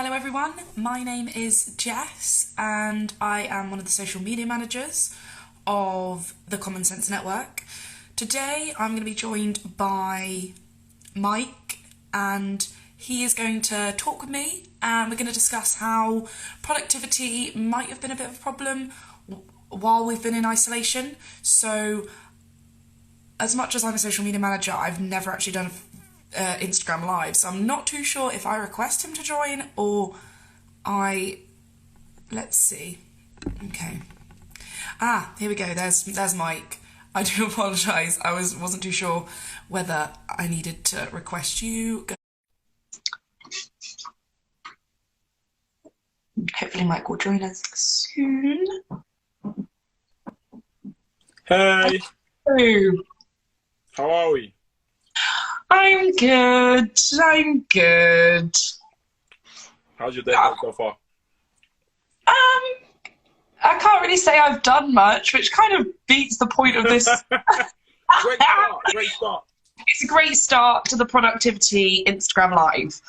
Hello everyone, my name is Jess and I am one of the social media managers of the TCS Network. Today I'm going to be joined by Mike and he is going to talk with me and we're going to discuss how productivity might have been a bit of a problem while we've been in isolation. So as much as I'm a social media manager, I've never actually done Instagram Live, so I'm not too sure if I request him to join or let's see. Okay. Here we go. There's Mike. I do apologise. I wasn't too sure whether I needed to request you. Hopefully Mike will join us soon. Hey. Hello. How are we? I'm good. How's your day going so far? I can't really say I've done much, which kind of beats the point of this. Great start. It's a great start to the productivity Instagram Live.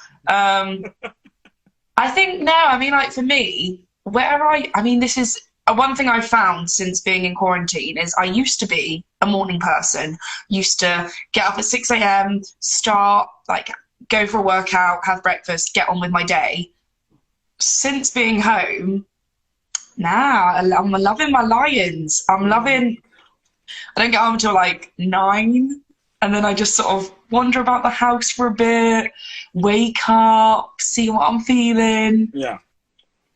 I think now, like for me, this is one thing I've found since being in quarantine is I used to be a morning person, used to get up at 6 a.m, start, go for a workout, have breakfast, get on with my day. Since being home, I'm loving my lions. I don't get home until 9, and then I just sort of wander about the house for a bit, wake up, see what I'm feeling. Yeah.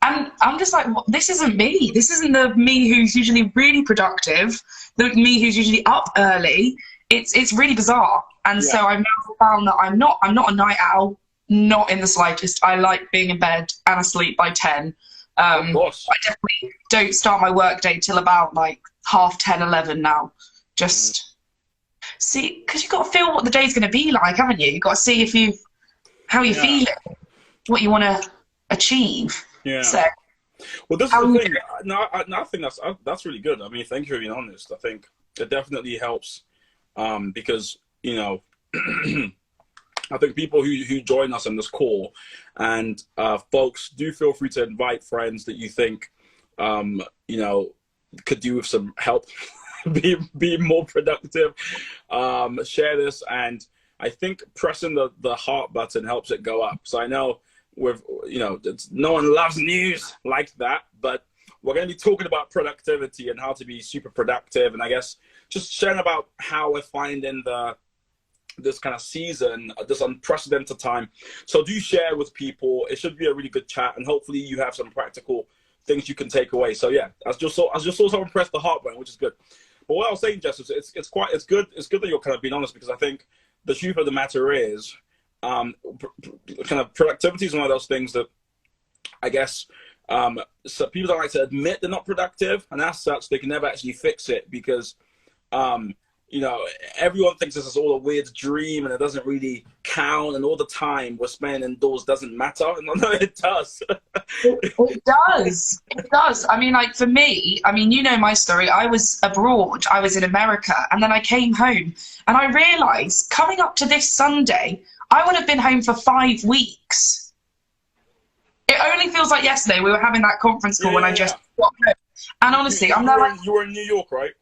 And I'm just like, this isn't me. This isn't the me who's usually really productive, the me who's usually up early. It's really bizarre. And so I've now found that I'm not a night owl, not in the slightest. I like being in bed and asleep by 10. Of course. I definitely don't start my work day till about 10:30, 11 now. Just see, because you've got to feel what the day's going to be like, haven't you? You've got to see how you're feeling, what you want to achieve. Yeah. So, well, this is the thing. No, I think that's really good. I mean, thank you for being honest. I think it definitely helps because, I think people who join us on this call and folks, do feel free to invite friends that you think, could do with some help, be more productive, share this. And I think pressing the heart button helps it go up. So I know no one loves news like that, but we're going to be talking about productivity and how to be super productive. And I guess just sharing about how we're finding this kind of season, this unprecedented time. So do share with people. It should be a really good chat, and hopefully you have some practical things you can take away. So yeah, I just saw someone press the heart button, which is good. But what I was saying, Jess, is it's good that you're kind of being honest, because I think the truth of the matter is, kind of productivity is one of those things that I guess so people don't like to admit they're not productive, and as such they can never actually fix it because everyone thinks this is all a weird dream and it doesn't really count, and all the time we're spending indoors doesn't matter. No, it does. It does. I mean, for me, my story. I was abroad. I was in America, and then I came home and I realized coming up to this Sunday I would have been home for 5 weeks. It only feels like yesterday we were having that conference call when I just got home. And honestly, you were in New York, right?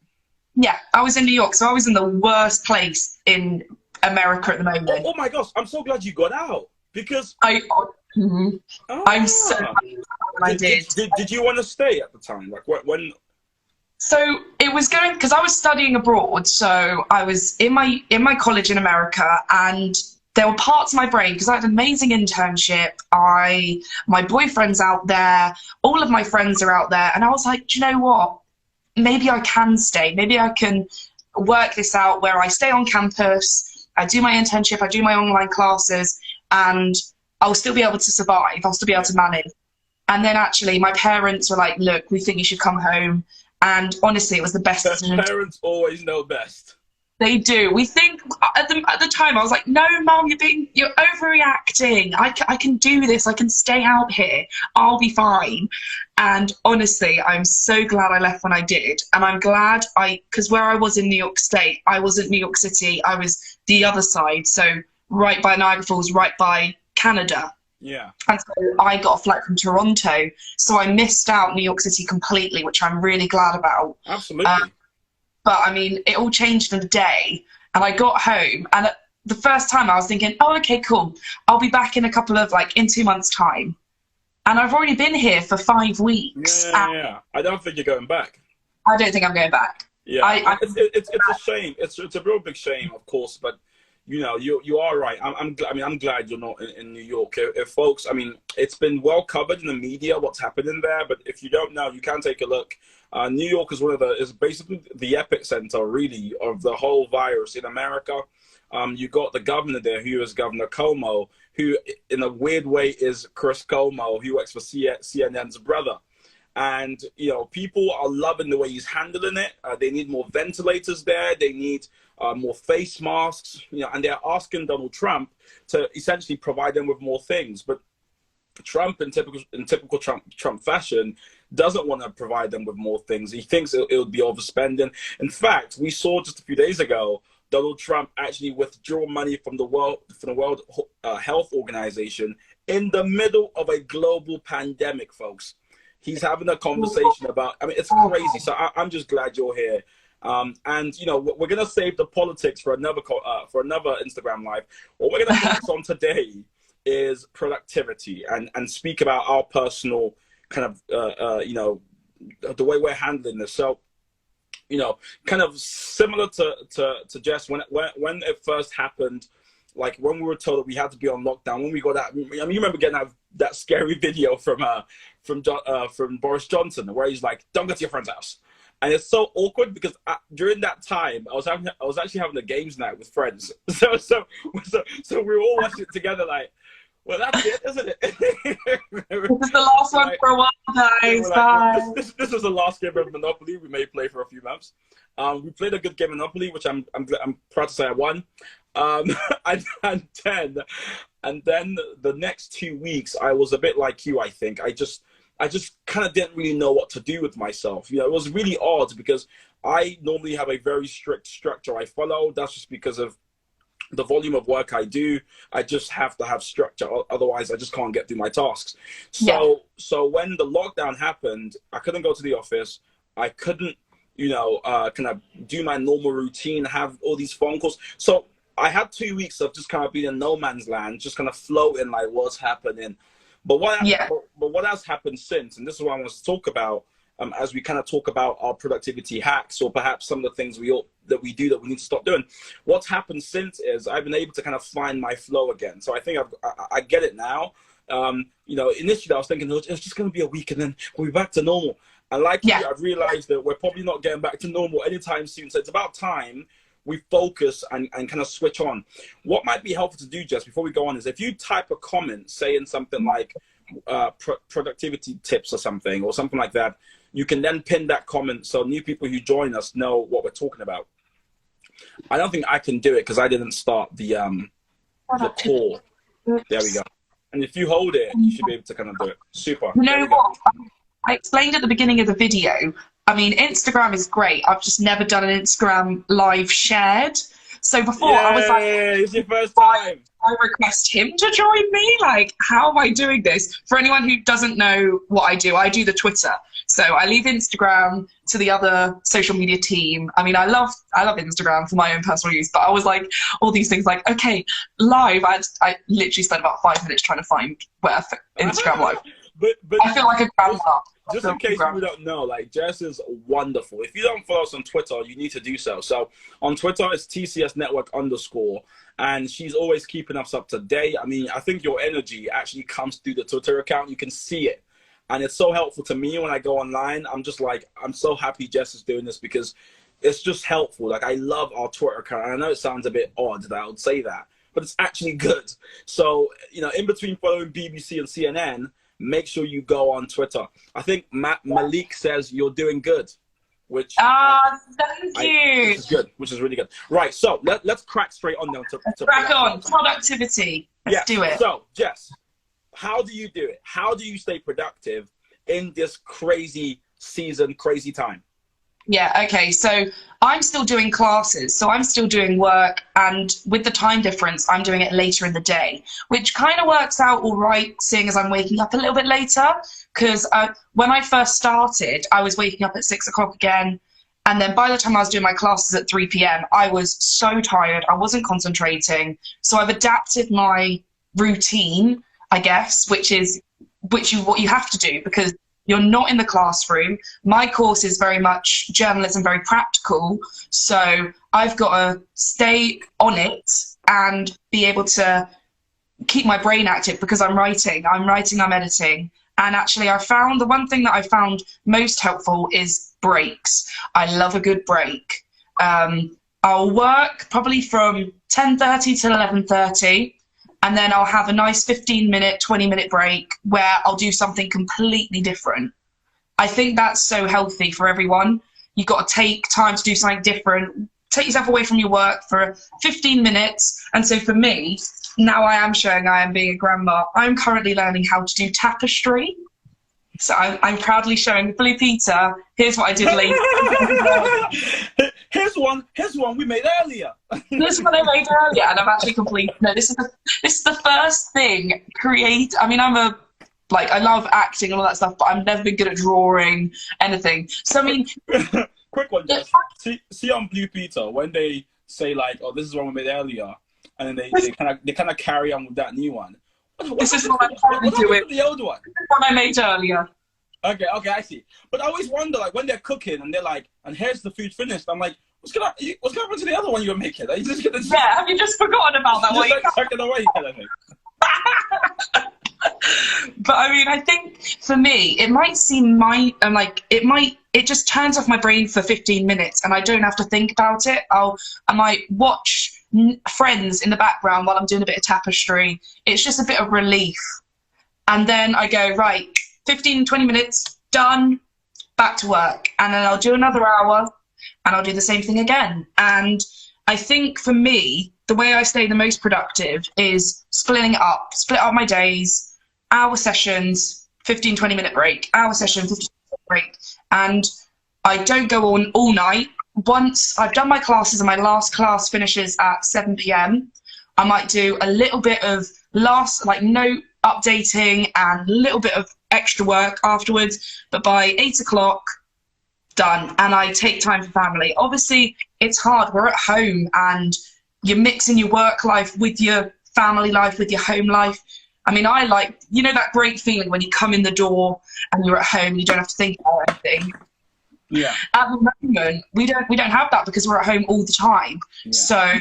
Yeah, I was in New York, so I was in the worst place in America at the moment. Oh my gosh, I'm so glad you got out, because I'm so happy when I did. Did you want to stay at the time? When? So it was going, because I was studying abroad, so I was in my college in America, and there were parts of my brain, because I had an amazing internship, my boyfriend's out there, all of my friends are out there, and I was like, do you know what? Maybe I can stay. Maybe I can work this out where I stay on campus, I do my internship, I do my online classes, and I'll still be able to survive. I'll still be able to manage. And then actually my parents were like, look, we think you should come home. And honestly, it was the best decision. Parents always know best. They do. We think at the time I was like, no, Mum, you're overreacting. I can do this. I can stay out here. I'll be fine. And honestly, I'm so glad I left when I did. And I'm glad because where I was in New York State, I wasn't New York City. I was the other side. So right by Niagara Falls, right by Canada. Yeah. And so I got a flight from Toronto, so I missed out New York City completely, which I'm really glad about. Absolutely. But I mean, it all changed in a day, and I got home, and the first time I was thinking, oh, okay, cool. I'll be back in in 2 months' time. And I've already been here for 5 weeks. Yeah. I don't think you're going back. I don't think I'm going back. Yeah, it's a shame. It's a real big shame, of course, but you are right. I'm glad you're not in New York. If folks, I mean, it's been well covered in the media what's happening there, but if you don't know, you can take a look. New York is basically the epicenter, really, of the whole virus in America. You got the governor there, who is Governor Cuomo, who, in a weird way, is Chris Cuomo, who works for CNN's brother. And, people are loving the way he's handling it. They need more ventilators there. They need more face masks, and they're asking Donald Trump to essentially provide them with more things. But Trump, in typical Trump fashion, doesn't want to provide them with more things. He thinks it'll be overspending. In fact, we saw just a few days ago, Donald Trump actually withdrew money from the World Health Organization in the middle of a global pandemic, folks. He's having a conversation about, I mean, it's crazy. So I'm just glad you're here. And, we're going to save the politics for another Instagram Live. What we're going to focus on today is productivity and speak about our personal kind of, the way we're handling this. So, kind of similar to Jess, when it first happened, like when we were told that we had to be on lockdown, when we got that, I mean, you remember getting that scary video from Boris Johnson, where he's like, "Don't go to your friend's house," and it's so awkward because during that time I was actually having a games night with friends, so we were all watching it together, like, well, that's it, isn't it? This is the last one for a while, guys. Bye. This is the last game of Monopoly we may play for a few months. We played a good game of Monopoly, which I'm proud to say I won. And then the next 2 weeks, I was a bit like you, I think. I just kind of didn't really know what to do with myself. It was really odd because I normally have a very strict structure I follow. That's just because of the volume of work I do. I just have to have structure. Otherwise, I just can't get through my tasks. So when the lockdown happened, I couldn't go to the office. I couldn't, kind of do my normal routine, have all these phone calls. So I had 2 weeks of just kind of being in no man's land, just kind of floating like what's happening. But what has happened since, and this is what I want to talk about, as we kind of talk about our productivity hacks, or perhaps some of the things we do that we need to stop doing. What's happened since is I've been able to kind of find my flow again. So I think I get it now. Initially I was thinking it's just going to be a week and then we'll be back to normal. And like you, I've realized that we're probably not getting back to normal anytime soon. So it's about time we focus and kind of switch on. What might be helpful to do, Jess, before we go on, is if you type a comment saying something like productivity tips or something like that, you can then pin that comment so new people who join us know what we're talking about. I don't think I can do it because I didn't start the call. There we go. And if you hold it, you should be able to kind of do it. Super. You know what? I explained at the beginning of the video, I mean, Instagram is great. I've just never done an Instagram live shared. So before I was like, it's your first time. I request him to join me. Like, how am I doing this? For anyone who doesn't know what I do the Twitter. So I leave Instagram to the other social media team. I mean, I love Instagram for my own personal use, but I was like, all these things like, okay, live. I literally spent about 5 minutes trying to find where Instagram live. But I feel like a grandma. Just in case you don't know, like, Jess is wonderful. If you don't follow us on Twitter, you need to do so. So on Twitter, it's TCS Network _, and she's always keeping us up to date. I mean, I think your energy actually comes through the Twitter account. You can see it. And it's so helpful to me when I go online. I'm just like, I'm so happy Jess is doing this because it's just helpful. Like, I love our Twitter account. And I know it sounds a bit odd that I would say that, but it's actually good. So, in between following BBC and CNN, make sure you go on Twitter. I think Malik says you're doing good, which thank you. Which is good, which is really good. Right, so let's crack straight on now to crack on productivity. Let's do it. So, Jess, how do you do it? How do you stay productive in this crazy season, crazy time? Yeah, okay. So I'm still doing classes, so I'm still doing work, and with the time difference, I'm doing it later in the day, which kind of works out all right, seeing as I'm waking up a little bit later. Because when I first started, I was waking up at 6 o'clock again, and then by the time I was doing my classes at 3 p.m., I was so tired, I wasn't concentrating. So I've adapted my routine, I guess, which what you have to do because you're not in the classroom. My course is very much journalism, very practical. So I've got to stay on it and be able to keep my brain active because I'm writing, I'm editing. And actually, I found the one thing that I found most helpful is breaks. I love a good break. I'll work probably from 10:30 till 11:30. And then I'll have a nice 15-minute, 20-minute break where I'll do something completely different. I think that's so healthy for everyone. You've got to take time to do something different. Take yourself away from your work for 15 minutes. And so for me, now I am showing I am being a grandma. I'm currently learning how to do tapestry. So I'm proudly showing Blue Peter. Here's what I did later. Here's one we made earlier. This one I made earlier, and I've actually completed. No, this is the first thing. I mean, I love acting and all that stuff, but I've never been good at drawing anything. So I mean, quick one, Jess. See on Blue Peter when they say like, "Oh, this is one we made earlier," and then they kind of carry on with that new one. This is what I'm trying to do. The old one. This is what I made earlier. Okay, I see. But I always wonder, like, when they're cooking and they're like, "And here's the food finished," I'm like, what's gonna happen to the other one you were making? Are you just gonna have you just forgotten about that one? Just like tuck it away, kind of thing. But I mean, I think for me, it might seem it just turns off my brain for 15 minutes and I don't have to think about it. I might watch Friends in the background while I'm doing a bit of tapestry. It's just a bit of relief. And then I go, right, 15, 20 minutes, done, back to work. And then I'll do another hour and I'll do the same thing again. And I think for me, the way I stay the most productive is split up my days, hour sessions, 15, 20-minute break, hour session, 15-minute break. And I don't go on all night. Once I've done my classes and my last class finishes at 7 p.m., I might do a little bit of note updating and a little bit of extra work afterwards. But by 8 o'clock, done. And I take time for family. Obviously, it's hard. We're at home and you're mixing your work life with your family life, with your home life. I mean, I like, that great feeling when you come in the door and you're at home, you don't have to think about anything. Yeah. At the moment, we don't have that because we're at home all the time. Yeah. So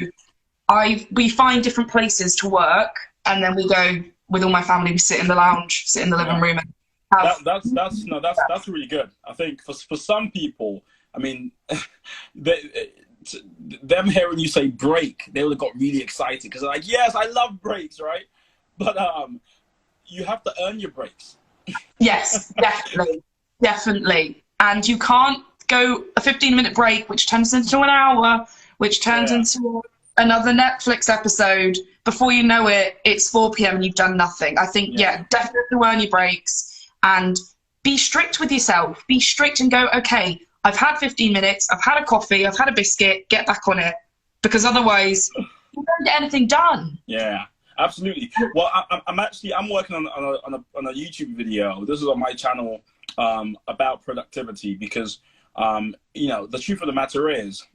we find different places to work, and then we go with all my family. We sit in the lounge, sit in the living room. And that's really good. I think for some people, I mean, them hearing you say break, they would have got really excited because they're like, yes, I love breaks, right? But you have to earn your breaks. Yes, definitely. And you can't go a 15-minute break, which turns into an hour, which turns into another Netflix episode. Before you know it, it's 4 p.m. and you've done nothing. I think, definitely earn your breaks and be strict with yourself. Be strict and go, okay, I've had 15 minutes, I've had a coffee, I've had a biscuit, get back on it. Because otherwise, you don't get anything done. Yeah. Absolutely. Well, I'm working on a YouTube video. This is on my channel about productivity because the truth of the matter is,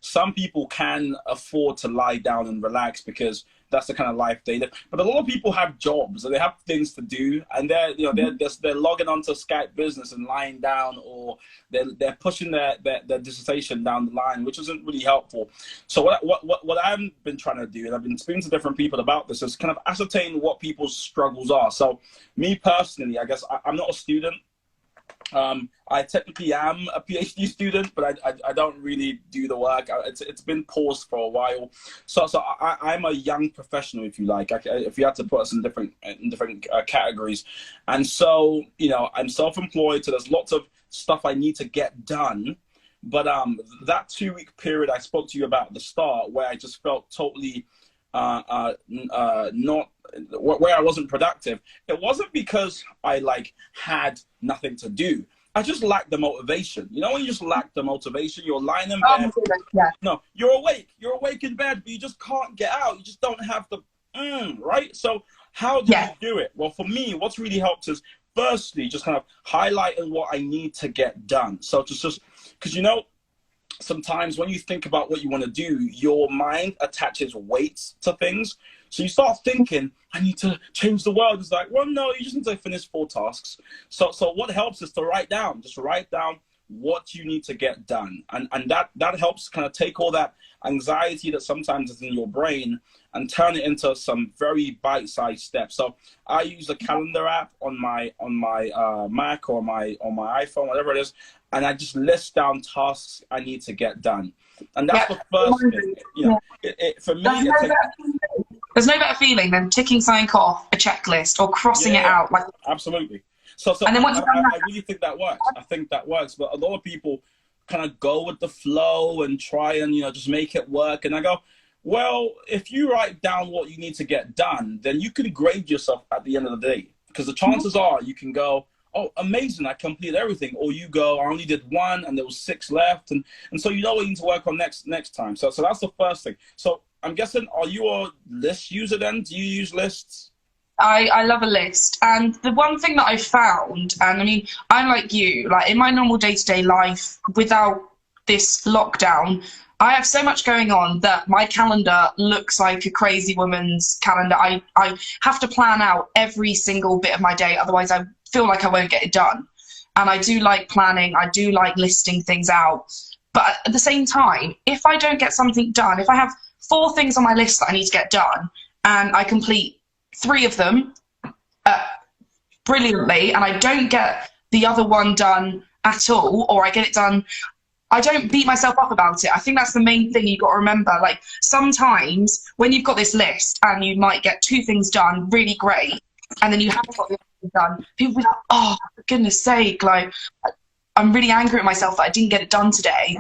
some people can afford to lie down and relax because that's the kind of life they live. But a lot of people have jobs and they have things to do, and they're logging onto Skype Business and lying down, or they're pushing their dissertation down the line, which isn't really helpful. So what I've been trying to do, and I've been speaking to different people about this, is kind of ascertain what people's struggles are. So me personally, I guess I'm not a student. I technically am a PhD student, but I don't really do the work. It's been paused for a while. So I'm a young professional, if you like. If you had to put us in different categories, and so I'm self-employed, so there's lots of stuff I need to get done. But that 2-week period I spoke to you about at the start, where I just felt totally not where I wasn't productive, it wasn't because I had nothing to do. I just lack the motivation. You know, when you just lack the motivation, you're lying in Oh bed. my goodness, yeah. No, you're awake. You're awake in bed, but you just can't get out. You just don't have the, right? So how do you do it? Well, for me, what's really helped is, firstly, just kind of highlighting what I need to get done. So just because, you know, sometimes when you think about what you want to do, your mind attaches weights to things. So you start thinking, I need to change the world. It's like, well, no, you just need to finish 4 tasks. So what helps is to write down, just write down what you need to get done. And that helps kind of take all that anxiety that sometimes is in your brain and turn it into some very bite-sized steps. So I use a calendar app on my Mac or my iPhone, whatever it is, and I just list down tasks I need to get done. And that's the first thing. You know, for me, there's no better feeling than ticking something off a checklist or crossing it out. Like, absolutely. So and then once I really think that works. I think that works. But a lot of people kind of go with the flow and try and, you know, just make it work. And I go, well, if you write down what you need to get done, then you can grade yourself at the end of the day. Because the chances are you can go, oh, amazing, I completed everything. Or you go, I only did 1 and there was 6 left. And so you know what you need to work on next time. So that's the first thing. So I'm guessing, are you a list user then? Do you use lists? I love a list. And the one thing that I found, and I mean, I'm like you, like in my normal day-to-day life, without this lockdown, I have so much going on that my calendar looks like a crazy woman's calendar. I have to plan out every single bit of my day, otherwise I feel like I won't get it done. And I do like planning, I do like listing things out. But at the same time, if I don't get something done, if I have 4 things on my list that I need to get done, and I complete 3 of them brilliantly, and I don't get the other one done at all, or I get it done, I don't beat myself up about it. I think that's the main thing you've got to remember. Like, sometimes when you've got this list and you might get 2 things done really great, and then you haven't got the other thing done, people be like, oh, for goodness sake, like, I'm really angry at myself that I didn't get it done today.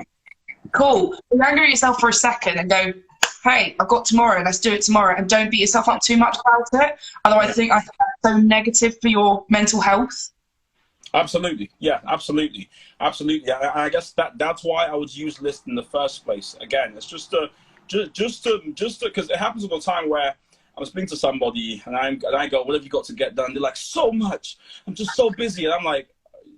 Cool. Be angry at yourself for a second and go, hey, I've got tomorrow, let's do it tomorrow, and don't beat yourself up too much about it. Otherwise, I think that's so negative for your mental health. Absolutely. Yeah, absolutely. Absolutely. I guess that's why I would use lists in the first place. Again, it's just because it happens all the time where I'm speaking to somebody and I go, what have you got to get done? They're like, so much. I'm just so busy. And I'm like,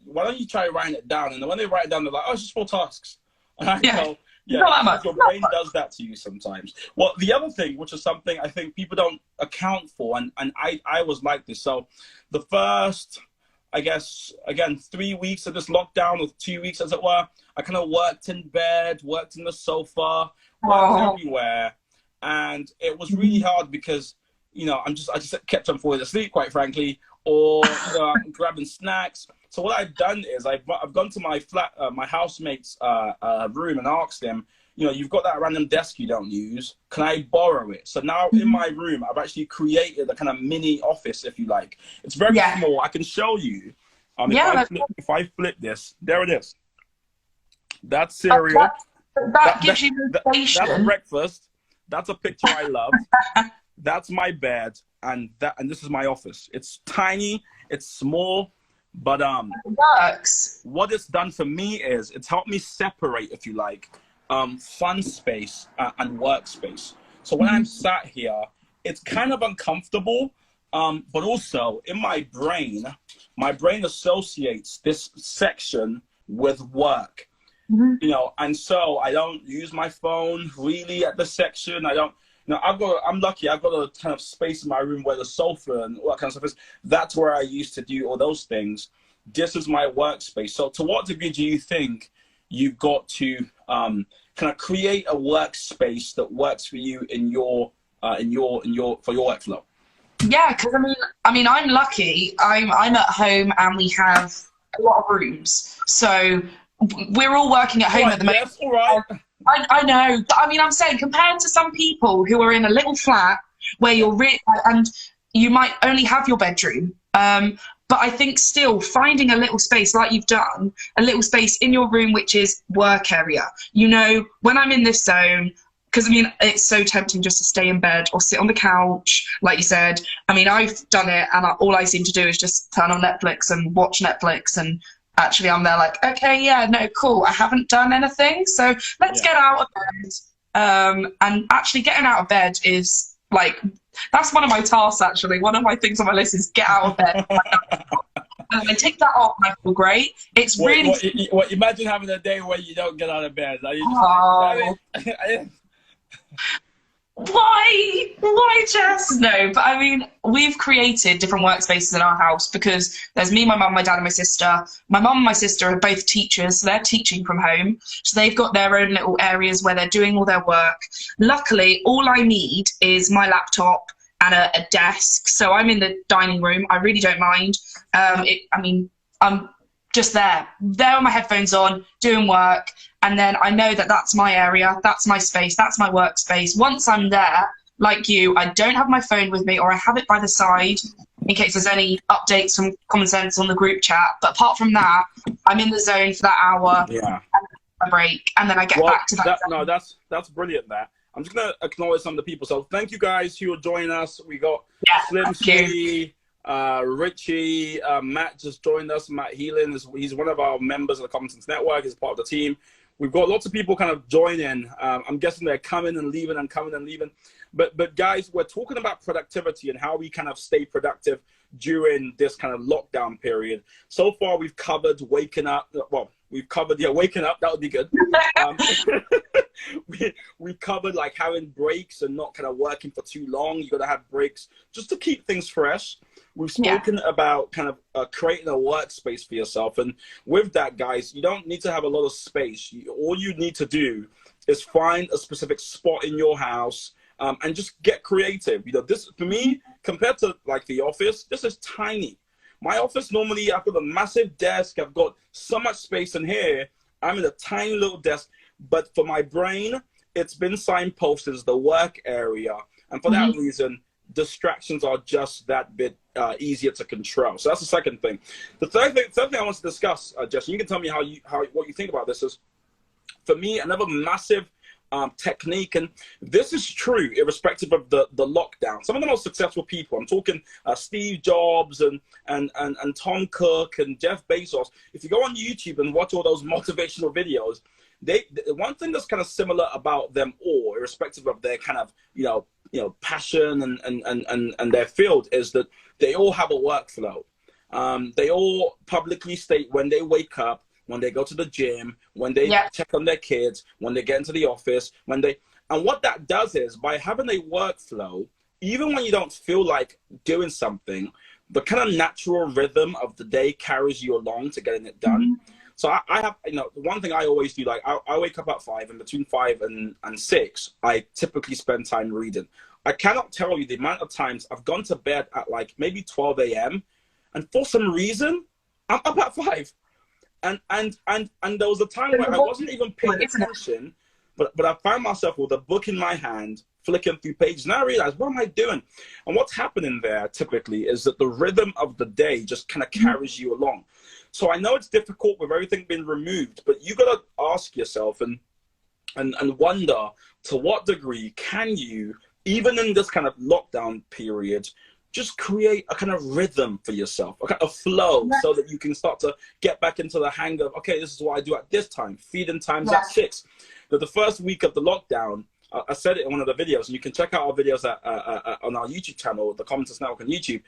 why don't you try writing it down? And when they write it down, they're like, oh, it's just 4 tasks. And I go, yeah, not that much. Your brain does that to you sometimes. Well, the other thing, which is something I think people don't account for, and I was like this. So the first, I guess, again, 3 weeks of this lockdown, or 2 weeks as it were, I kind of worked in bed, worked in the sofa, worked everywhere. And it was really hard because, you know, I just kept on falling asleep, quite frankly, or, you know, I'm grabbing snacks. So what I've done is I've gone to my flat, my housemate's room and asked them, you know, you've got that random desk you don't use. Can I borrow it? So now in my room, I've actually created a kind of mini office, if you like. It's very small. I can show you. If I flip this, there it is. That's cereal. That gives you motivation. That's breakfast. That's a picture I love. That's my bed, and this is my office. It's tiny. It's small. But it works. What it's done for me is it's helped me separate, if you like, fun space and workspace. So when I'm sat here, it's kind of uncomfortable, but also in my brain associates this section with work. You know, and so I don't use my phone really at the section. I don't. Now I'm lucky. I've got a kind of space in my room where the sofa and all that kind of stuff is. That's where I used to do all those things. This is my workspace. So to what degree do you think you've got to kind of create a workspace that works for you in your for your workflow? Yeah, because I mean, I'm lucky. I'm at home and we have a lot of rooms. So we're all working at home at the moment. Yes, all right. I know, but I mean, I'm saying compared to some people who are in a little flat where you're and you might only have your bedroom, but I think still finding a little space like you've done, a little space in your room which is work area. You know, when I'm in this zone, because I mean, it's so tempting just to stay in bed or sit on the couch, like you said. I mean, I've done it, and all I seem to do is just turn on Netflix and watch Netflix and actually I'm there like, okay, yeah, no, cool. I haven't done anything, so let's get out of bed. And actually getting out of bed is like, that's one of my tasks actually. One of my things on my list is get out of bed. And I take that off and I feel great. It's really... Imagine having a day where you don't get out of bed. Are you just Why, Jess? No, but I mean, we've created different workspaces in our house because there's me, my mum, my dad, and my sister. My mum and my sister are both teachers, so they're teaching from home. So they've got their own little areas where they're doing all their work. Luckily, all I need is my laptop and a desk. So I'm in the dining room. I really don't mind. I'm just there with my headphones on, doing work. And then I know that that's my area, that's my space, that's my workspace. Once I'm there, like you, I don't have my phone with me, or I have it by the side in case there's any updates from Common Sense on the group chat. But apart from that, I'm in the zone for that hour, a break, and then I get back to that. No, that's brilliant. That I'm just gonna acknowledge some of the people. So thank you guys who are joining us. We got Slim Shady, Richie, Matt just joined us. Matt Heelan he's one of our members of the Common Sense Network. He's part of the team. We've got lots of people kind of joining. I'm guessing they're coming and leaving and coming and leaving. But guys, we're talking about productivity and how we kind of stay productive during this kind of lockdown period. So far, we've covered waking up. Well, we've covered, waking up. That would be good. We covered like having breaks and not kind of working for too long. You got to have breaks just to keep things fresh. We've spoken about kind of creating a workspace for yourself. And with that, guys, you don't need to have a lot of space. All you need to do is find a specific spot in your house and just get creative. You know, this, for me, compared to like the office, this is tiny. My office, normally I've got a massive desk. I've got so much space in here. I'm in a tiny little desk. But for my brain, it's been signposted as the work area. And for that reason, distractions are just that bit easier to control. So that's the second thing. The third thing I want to discuss, Jess, you can tell me what you think about this, is for me another massive technique, and this is true irrespective of the lockdown. Some of the most successful people, I'm talking Steve Jobs and Tom Cook and Jeff Bezos. If you go on YouTube and watch all those motivational videos, one thing that's kind of similar about them all, irrespective of their kind of passion and their field, is that they all have a workflow. They all publicly state when they wake up, when they go to the gym, when they check on their kids, when they get into the office, and what that does is, by having a workflow, even when you don't feel like doing something, the kind of natural rhythm of the day carries you along to getting it done. So I have, one thing I always do, like I wake up at 5, and between 5 and 6, I typically spend time reading. I cannot tell you the amount of times I've gone to bed at like maybe 12 a.m. and for some reason I'm up at 5. And there was a time where I wasn't even paying attention, but I found myself with a book in my hand, flicking through pages, and I realized, what am I doing? And what's happening there typically is that the rhythm of the day just kind of carries you along. So I know it's difficult with everything being removed, but you got to ask yourself and wonder, to what degree can you, even in this kind of lockdown period, just create a kind of rhythm for yourself, a kind of flow, so that you can start to get back into the hang of, okay, this is what I do at this time, feeding times at 6. But the first week of the lockdown, I said it in one of the videos, and you can check out our videos on our YouTube channel, the Common Sense Network on YouTube.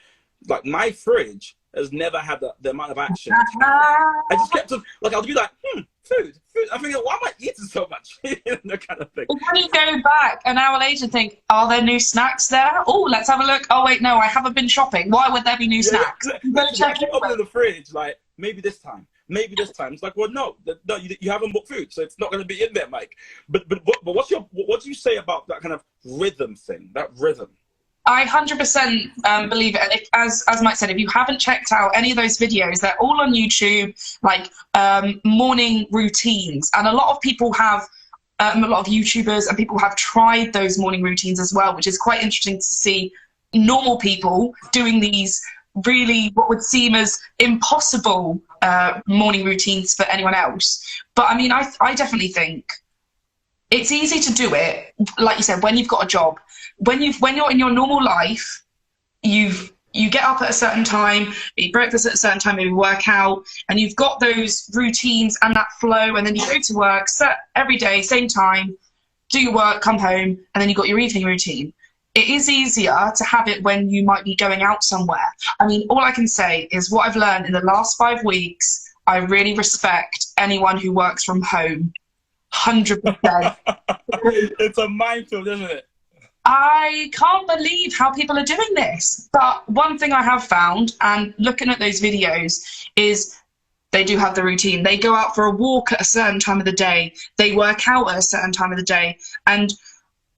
Like, my fridge has never had the amount of action. I just kept like, I'll be like, food. I'm thinking, why am I eating so much? That kind of thing. When you go back an hour later and think, are there new snacks there? Oh, let's have a look. Oh wait, no, I haven't been shopping. Why would there be new snacks? Exactly. Open the fridge, like, maybe this time. It's like, well, no, you haven't booked food, so it's not going to be in there, Mike. But what do you say about that kind of rhythm thing? That rhythm. I 100% believe it. And as Mike said, if you haven't checked out any of those videos, they're all on YouTube, like morning routines. And a lot of people have, a lot of YouTubers and people have tried those morning routines as well, which is quite interesting to see normal people doing these really what would seem as impossible morning routines for anyone else. But I mean, I definitely think it's easy to do it, like you said, when you've got a job. When you're in your normal life, you've you get up at a certain time, eat breakfast at a certain time, maybe work out, and you've got those routines and that flow, and then you go to work, set every day, same time, do your work, come home, and then you've got your evening routine. It is easier to have it when you might be going out somewhere. I mean, all I can say is what I've learned in the last 5 weeks, I really respect anyone who works from home. 100%. It's a minefield, isn't it? I can't believe how people are doing this. But one thing I have found, and looking at those videos, is they do have the routine. They go out for a walk at a certain time of the day. They work out at a certain time of the day. And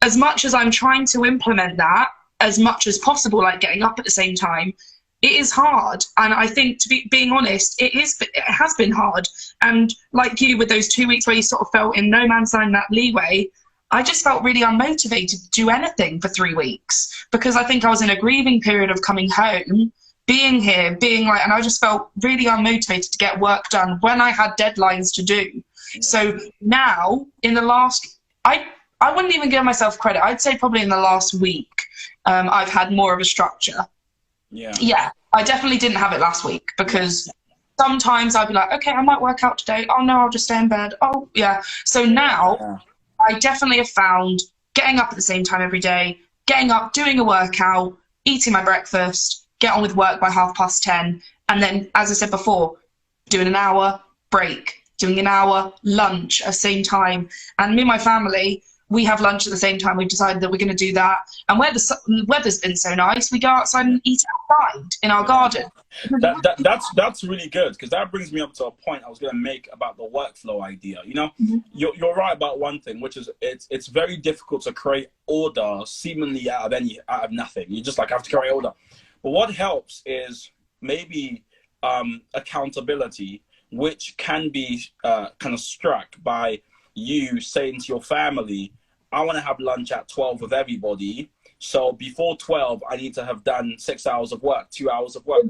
as much as I'm trying to implement that as much as possible, like getting up at the same time, it is hard. And I think, to be being honest, it has been hard. And like you, with those 2 weeks where you sort of felt in no man's land, that leeway, I just felt really unmotivated to do anything for 3 weeks, because I think I was in a grieving period of coming home, being here, being like, and I just felt really unmotivated to get work done when I had deadlines to do. So now, in the last, I wouldn't even give myself credit. I'd say probably in the last week, I've had more of a structure. Yeah, I definitely didn't have it last week, because sometimes I'd be like, okay, I might work out today. Oh no, I'll just stay in bed. Oh yeah. So now I definitely have found getting up at the same time every day, getting up, doing a workout, eating my breakfast, get on with work by 10:30, and then, as I said before, doing an hour break, doing an hour lunch at the same time. And me and my family, we have lunch at the same time. We've decided that we're going to do that. And where the weather's been so nice, we go outside and eat outside in our garden. That's really good, because that brings me up to a point I was going to make about the workflow idea. You know, you're right about one thing, which is it's very difficult to create order seemingly out of nothing. You just like have to create order. But what helps is maybe accountability, which can be kind of struck by you saying to your family, I want to have lunch at 12 with everybody. So before 12, I need to have done 6 hours of work, 2 hours of work.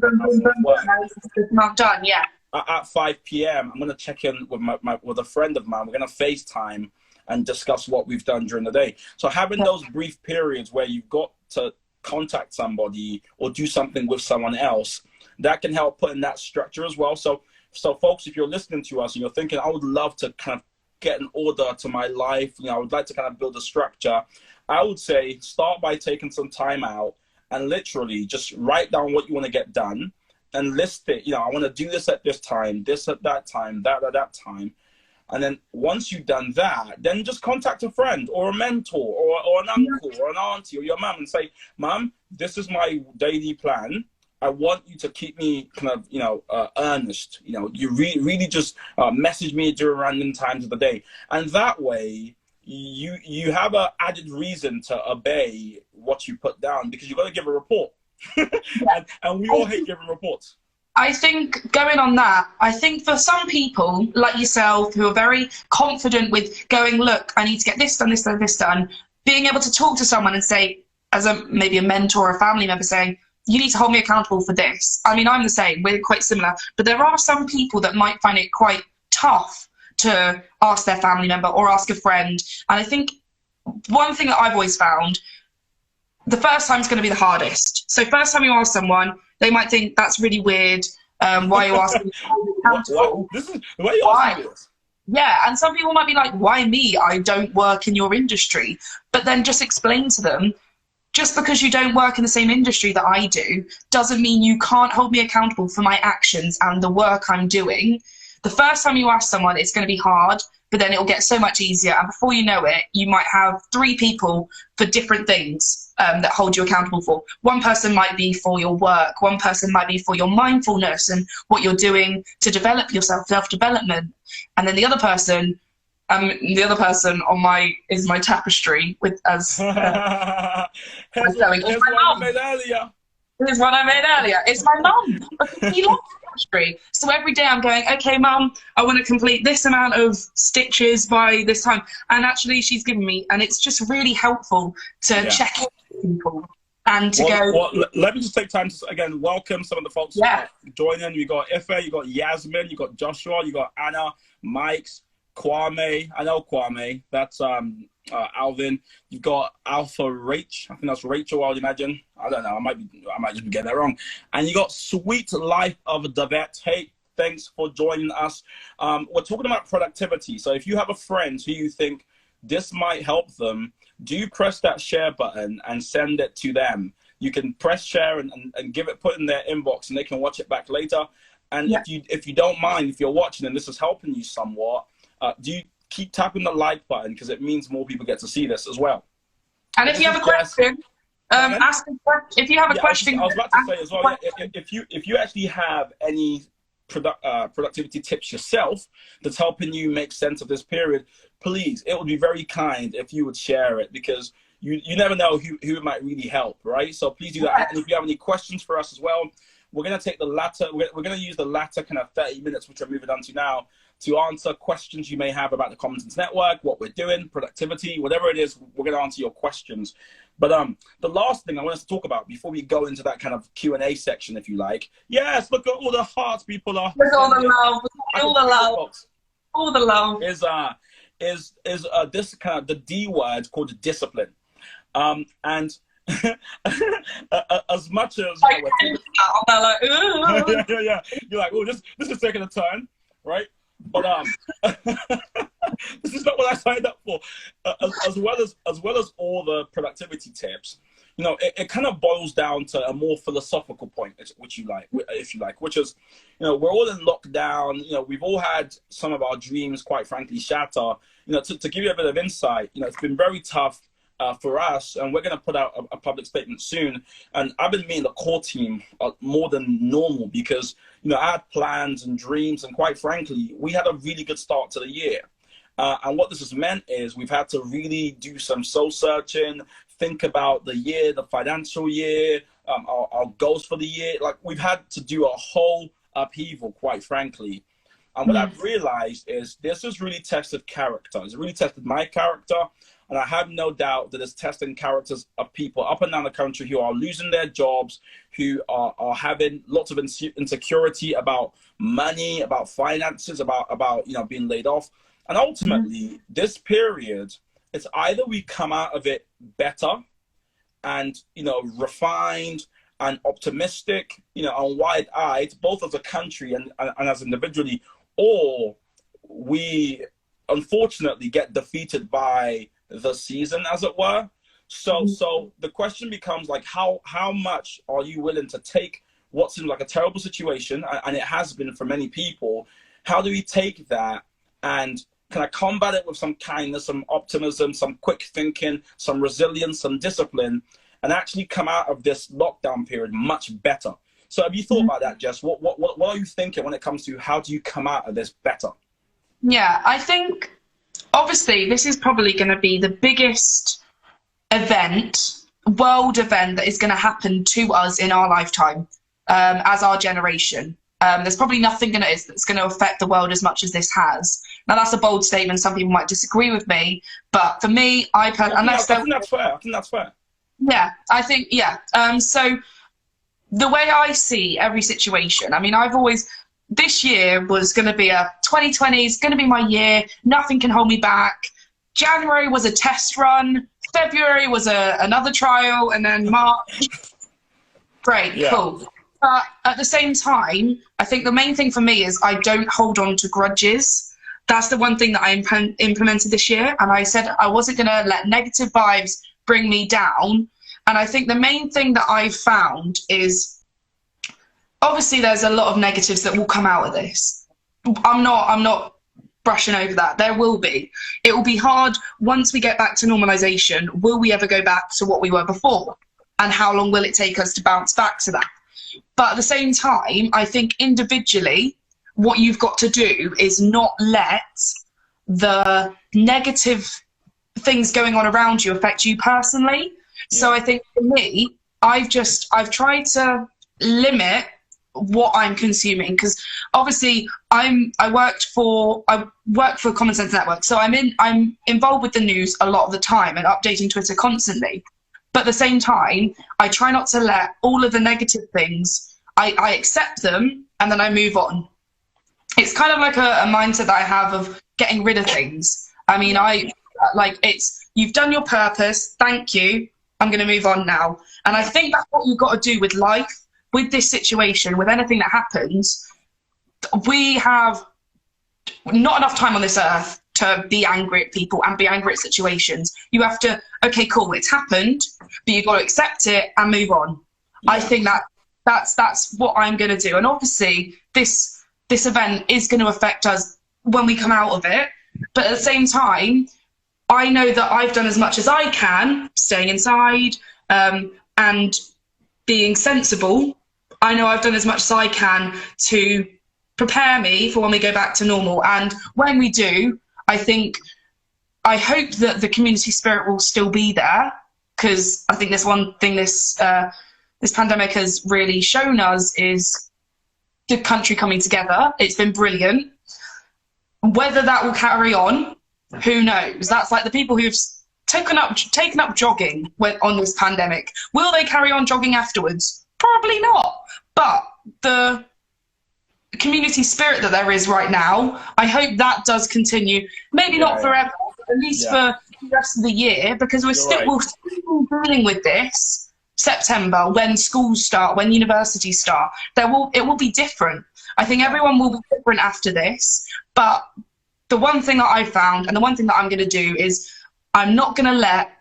Not done, yeah. At 5 p.m., I'm going to check in with a friend of mine. We're going to FaceTime and discuss what we've done during the day. So having those brief periods where you've got to contact somebody or do something with someone else, that can help put in that structure as well. So folks, if you're listening to us and you're thinking, I would love to kind of get an order to my life, you know, I would like to kind of build a structure, I would say start by taking some time out and literally just write down what you want to get done and list it. You know, I want to do this at this time, this at that time, that at that time. And then once you've done that, then just contact a friend or a mentor or an uncle or an auntie or your mum and say, Mum, this is my daily plan. I want you to keep me kind of, you know, earnest. You know, you really just message me during random times of the day. And that way, you have an added reason to obey what you put down, because you've got to give a report. and we all hate giving reports. I think, going on that, I think for some people like yourself who are very confident with going, look, I need to get this done, this done, this done, being able to talk to someone and say, as maybe a mentor or a family member, saying, you need to hold me accountable for this. I mean, I'm the same, we're quite similar, but there are some people that might find it quite tough to ask their family member or ask a friend. And I think one thing that I've always found, the first time is going to be the hardest. So first time you ask someone, they might think that's really weird. Why are you asking me to hold me accountable? Why are you asking this? Yeah, and some people might be like, why me? I don't work in your industry. But then just explain to them, just because you don't work in the same industry that I do doesn't mean you can't hold me accountable for my actions and the work I'm doing. The first time you ask someone, it's going to be hard, but then it'll get so much easier. And before you know it, you might have 3 people for different things that hold you accountable for. One person might be for your work. One person might be for your mindfulness and what you're doing to develop yourself, self-development. And then the other person on my tapestry with as going. It's my mum. Here's one I made earlier. It's my mum, because she loves tapestry. So every day I'm going, okay, Mum, I want to complete this amount of stitches by this time. And actually, she's given me, and it's just really helpful to check in with people and to go. Well, let me just take time to again welcome some of the folks joining. You got Ife, you got Yasmin, you got Joshua, you got Anna, Mike's. Kwame, I know Kwame, that's Alvin. You've got Alpha Rach, I think that's Rachel, I would imagine. I don't know. I might just be getting that wrong. And you got Sweet Life of the Vet. Hey, thanks for joining us. We're talking about productivity. So if you have a friend who you think this might help them, do press that share button and send it to them. You can press share and put it in their inbox, and they can watch it back later. And if you don't mind, if you're watching and this is helping you somewhat, do you keep tapping the like button, because it means more people get to see this as well. And if you have a question, ask a question. If you have a question, I was about to say as well. If you actually have any productivity tips yourself that's helping you make sense of this period, please, it would be very kind if you would share it, because you never know who it might really help, right? So please do that. And if you have any questions for us as well, we're going to take the latter, we're going to use the latter kind of 30 minutes, which we're moving on to now, to answer questions you may have about the Commentators Network, what we're doing, productivity, whatever it is, we're going to answer your questions. But the last thing I want us to talk about before we go into that kind of Q&A section, if you like. Yes, look at all the hearts people are. Look at all the love, all the love, all the love. Is this kind of the D word called discipline. And as much as you're like, oh, this is taking a turn, right? But this is not what I signed up for. As well as all the productivity tips, you know, it kind of boils down to a more philosophical point, which you like, if you like, which is, you know, we're all in lockdown. You know, we've all had some of our dreams, quite frankly, shatter. You know, to give you a bit of insight, you know, it's been very tough for us, and we're going to put out a public statement soon. And I've been meeting the core team more than normal, because, you know, I had plans and dreams, and quite frankly, we had a really good start to the year. And what this has meant is we've had to really do some soul searching, think about the year, the financial year, our goals for the year. Like, we've had to do a whole upheaval, quite frankly. And what I've realized is this has really tested character. It's really tested my character. And I have no doubt that it's testing characters of people up and down the country who are losing their jobs, who are having lots of insecurity about money, about finances, about you know, being laid off. And ultimately, this period, it's either we come out of it better and, you know, refined and optimistic, you know, and wide-eyed, both as a country and as individually, or we unfortunately get defeated by the season, as it were. So the question becomes, like, how much are you willing to take what seems like a terrible situation, and it has been for many people? How do we take that, and can I combat it with some kindness, some optimism, some quick thinking, some resilience, some discipline, and actually come out of this lockdown period much better? So have you thought about that, Jess? What are you thinking when it comes to how do you come out of this better? Yeah, I think, obviously, this is probably going to be the biggest world event that is going to happen to us in our lifetime, as our generation. There's probably nothing that's going to affect the world as much as this has. Now, that's a bold statement. Some people might disagree with me, but for me, I think that's fair. Yeah, I think, yeah. So the way I see every situation, I mean, this year was going to be 2020 is going to be my year. Nothing can hold me back. January was a test run. February was another trial, and then March. Great, cool. But at the same time, I think the main thing for me is I don't hold on to grudges. That's the one thing that I implemented this year. And I said I wasn't going to let negative vibes bring me down. And I think the main thing that I've found is, obviously there's a lot of negatives that will come out of this. I'm not brushing over that. There will be. It will be hard once we get back to normalization. Will we ever go back to what we were before? And how long will it take us to bounce back to that? But at the same time, I think individually, what you've got to do is not let the negative things going on around you affect you personally. So I think for me, I've tried to limit what I'm consuming, because obviously I work for Commentators Network, so I'm involved with the news a lot of the time and updating Twitter constantly. But at the same time, I try not to let all of the negative things, I accept them and then I move on. It's kind of like a mindset that I have of getting rid of things. I mean, you've done your purpose, thank you. I'm going to move on now. And I think that's what you've got to do with life, with this situation, with anything that happens. We have not enough time on this earth to be angry at people and be angry at situations. You have to, okay, cool, it's happened, but you've got to accept it and move on. Yeah. I think that's what I'm going to do. And obviously, this event is going to affect us when we come out of it. But at the same time, I know that I've done as much as I can, staying inside and being sensible. I know I've done as much as I can to prepare me for when we go back to normal. And when we do, I hope that the community spirit will still be there, because I think there's one thing this pandemic has really shown us is the country coming together. It's been brilliant. Whether that will carry on, who knows? That's like the people who've taken up jogging on this pandemic. Will they carry on jogging afterwards? Probably not. But the community spirit that there is right now, I hope that does continue. Maybe not forever, but at least for the rest of the year, because we're still dealing with this. September, when schools start, when universities start, it will be different. I think everyone will be different after this. But the one thing that I found, and the one thing that I'm going to do, is I'm not going to let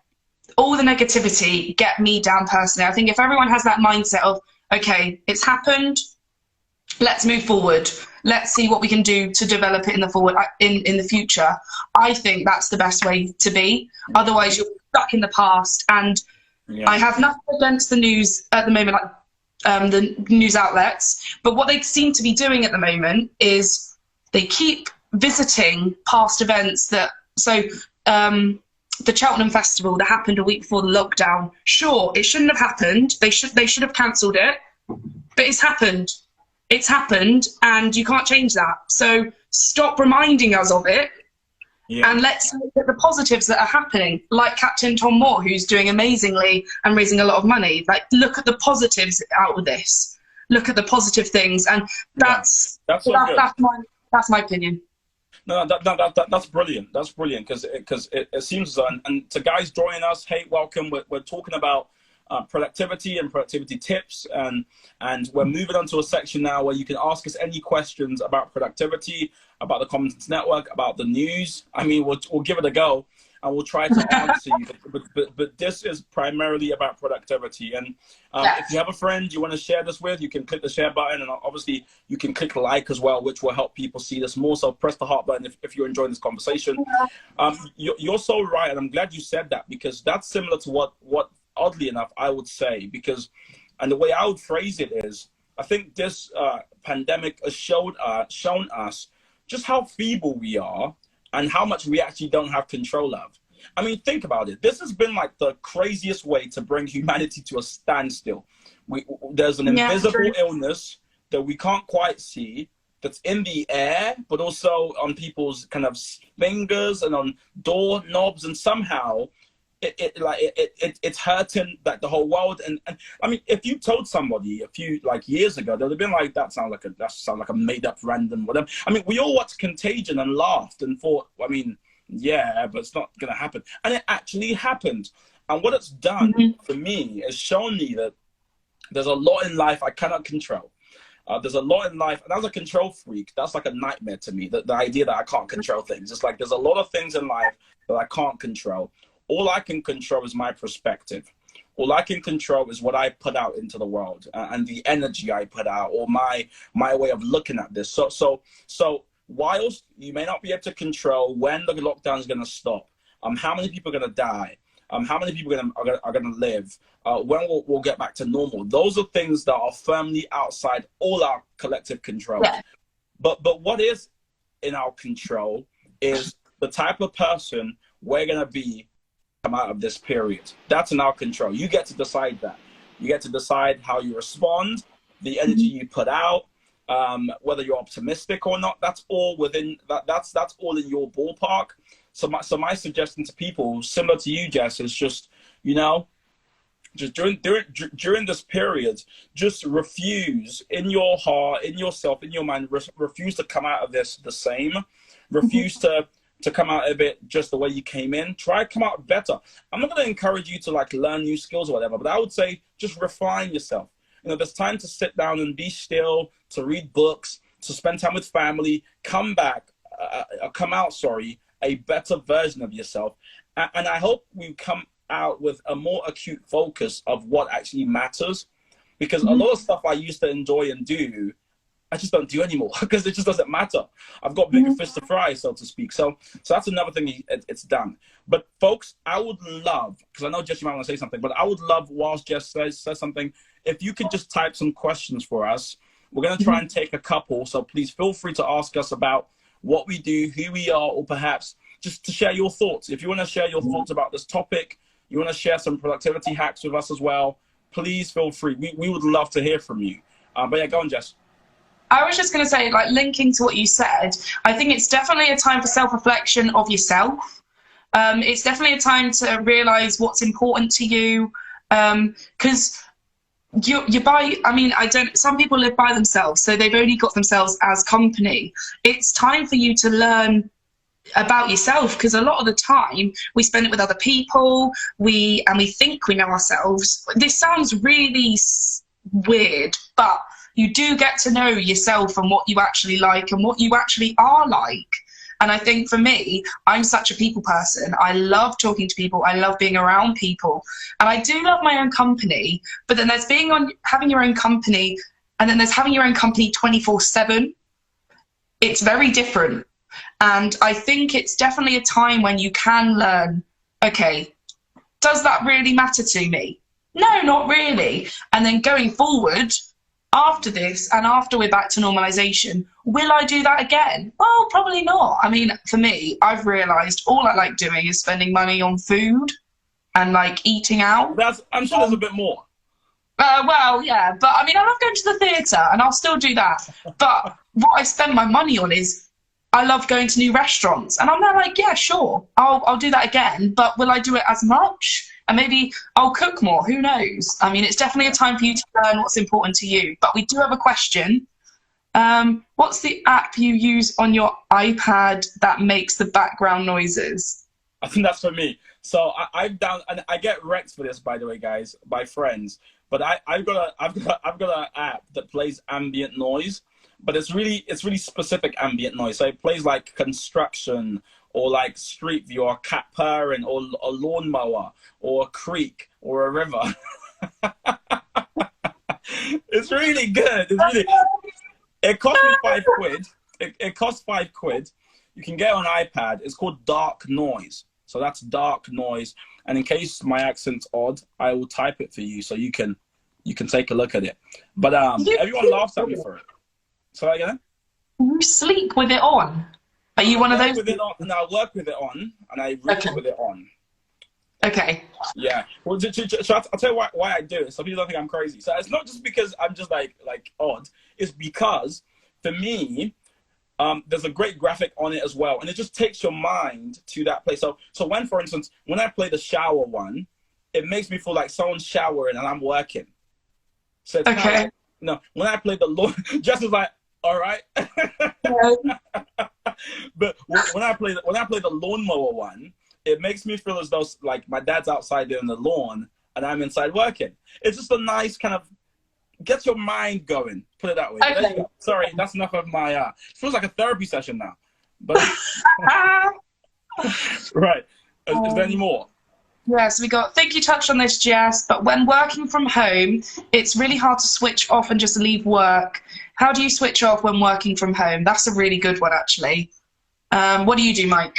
all the negativity get me down personally. I think if everyone has that mindset of, okay, it's happened, let's move forward. Let's see what we can do to develop it in the future. I think that's the best way to be. Otherwise, you're stuck in the past. And I have nothing against the news at the moment, like the news outlets. But what they seem to be doing at the moment is they keep visiting past events the Cheltenham Festival that happened a week before the lockdown. Sure, it shouldn't have happened. They should have cancelled it. But it's happened. It's happened, and you can't change that. So stop reminding us of it, and let's look at the positives that are happening, like Captain Tom Moore, who's doing amazingly and raising a lot of money. Like, look at the positives out of this. Look at the positive things, and that's my opinion. No, that's brilliant. That's brilliant, because it seems, and to guys joining us, hey, welcome. We're talking about productivity and productivity tips, and we're moving on to a section now where you can ask us any questions about productivity, about the Commentators Network, about the news. I mean, we'll give it a go, and we'll try to answer you. But this is primarily about productivity. And if you have a friend you want to share this with, you can click the share button, and obviously you can click like as well, which will help people see this more. So press the heart button if you're enjoying this conversation. You're so right, and I'm glad you said that, because that's similar to what oddly enough I would say, and the way I would phrase it is, I think this pandemic has shown us just how feeble we are and how much we actually don't have control of. I mean, think about it. This has been like the craziest way to bring humanity to a standstill. There's an invisible illness that we can't quite see, that's in the air, but also on people's kind of fingers and on door knobs, and somehow it's hurting like the whole world. And I mean, if you told somebody a few years ago, they'd have been like, that sounds like a made up random whatever. I mean, we all watched Contagion and laughed and thought, I mean, yeah, but it's not gonna happen. And it actually happened. And what it's done for me is shown me that there's a lot in life I cannot control. There's a lot in life, and as a control freak, that's like a nightmare to me, the idea that I can't control things. It's like there's a lot of things in life that I can't control. All I can control is my perspective. All I can control is what I put out into the world, and the energy I put out, or my way of looking at this. So whilst you may not be able to control when the lockdown is going to stop, how many people are going to die, how many people are going to live, when we'll get back to normal, those are things that are firmly outside all our collective control. Yeah. But what is in our control is the type of person we're going to be come out of this period. That's in our control. You get to decide that. You get to decide how you respond, the energy you put out, whether you're optimistic or not. That's all within that's all in your ballpark. So my suggestion to people, similar to you, Jess, is just, just during this period, just refuse in your heart, in yourself, in your mind, refuse to come out of this the same. Refuse to to come out of it just the way you came in. Try to come out better. I'm not going to encourage you to like learn new skills or whatever, but I would say just refine yourself. You know, there's time to sit down and be still, to read books, to spend time with family, come out, a better version of yourself. And I hope we come out with a more acute focus of what actually matters, because a lot of stuff I used to enjoy and do, I just don't do anymore because it just doesn't matter. I've got bigger fish to fry, so to speak. So that's another thing. It's done. But folks, I would love, because I know Jess, you might want to say something, but I would love, whilst Jess says something, if you could just type some questions for us. We're going to try and take a couple. So please feel free to ask us about what we do, who we are, or perhaps just to share your thoughts. If you want to share your thoughts about this topic, you want to share some productivity hacks with us as well, please feel free. We would love to hear from you. But yeah, go on, Jess. I was just going to say, like, linking to what you said, I think it's definitely a time for self-reflection of yourself. It's definitely a time to realize what's important to you. Because some people live by themselves, so they've only got themselves as company. It's time for you to learn about yourself, because a lot of the time we spend it with other people, and we think we know ourselves. This sounds really weird, but you do get to know yourself and what you actually like and what you actually are like. And I think for me, I'm such a people person. I love talking to people. I love being around people. And I do love my own company. But then there's having your own company, and then there's having your own company 24/7. It's very different. And I think it's definitely a time when you can learn, okay, does that really matter to me? No, not really. And then going forward, after this and after we're back to normalization, will I do that again? Well, probably not. I mean, for me, I've realized all I like doing is spending money on food and like eating out. I'm sure there's a bit more. Well, yeah, but I mean, I love going to the theatre and I'll still do that. But what I spend my money on is I love going to new restaurants, and I'm now like, yeah, sure, I'll do that again, but will I do it as much? And maybe I'll cook more, who knows? I mean, it's definitely a time for you to learn what's important to you. But we do have a question. What's the app you use on your iPad that makes the background noises? I think that's for me. So and I get wrecked for this, by the way, guys, by friends. But I've got an app that plays ambient noise, but it's really specific ambient noise. So it plays like construction, or like street view, or a cat purring, or a lawnmower, or a creek, or a river. It's really good. It cost me £5. It costs £5. You can get it on iPad. It's called Dark Noise. So that's Dark Noise. And in case my accent's odd, I will type it for you so you can take a look at it. But everyone laughs at me for it. So again? You sleep with it on? Are you one of those? And I work with it on, and I read with it on. Okay. Yeah. Well, so I'll tell you why I do it. Some people don't think I'm crazy. So it's not just because I'm just like odd. It's because for me, there's a great graphic on it as well, and it just takes your mind to that place. So when, for instance, when I play the shower one, it makes me feel like someone's showering and I'm working. So it's okay. Like, no, when I play the lawn, just as like, all right. But when I play the lawnmower one, it makes me feel as though like my dad's outside doing the lawn and I'm inside working. It's just a nice kind of gets your mind going. Put it that way. Okay. There you go. Sorry, that's enough of my. It feels like a therapy session now. But right. Is there any more? Yes, I think you touched on this, Jess, but when working from home, it's really hard to switch off and just leave work. How do you switch off when working from home? That's a really good one, actually. What do you do, Mike?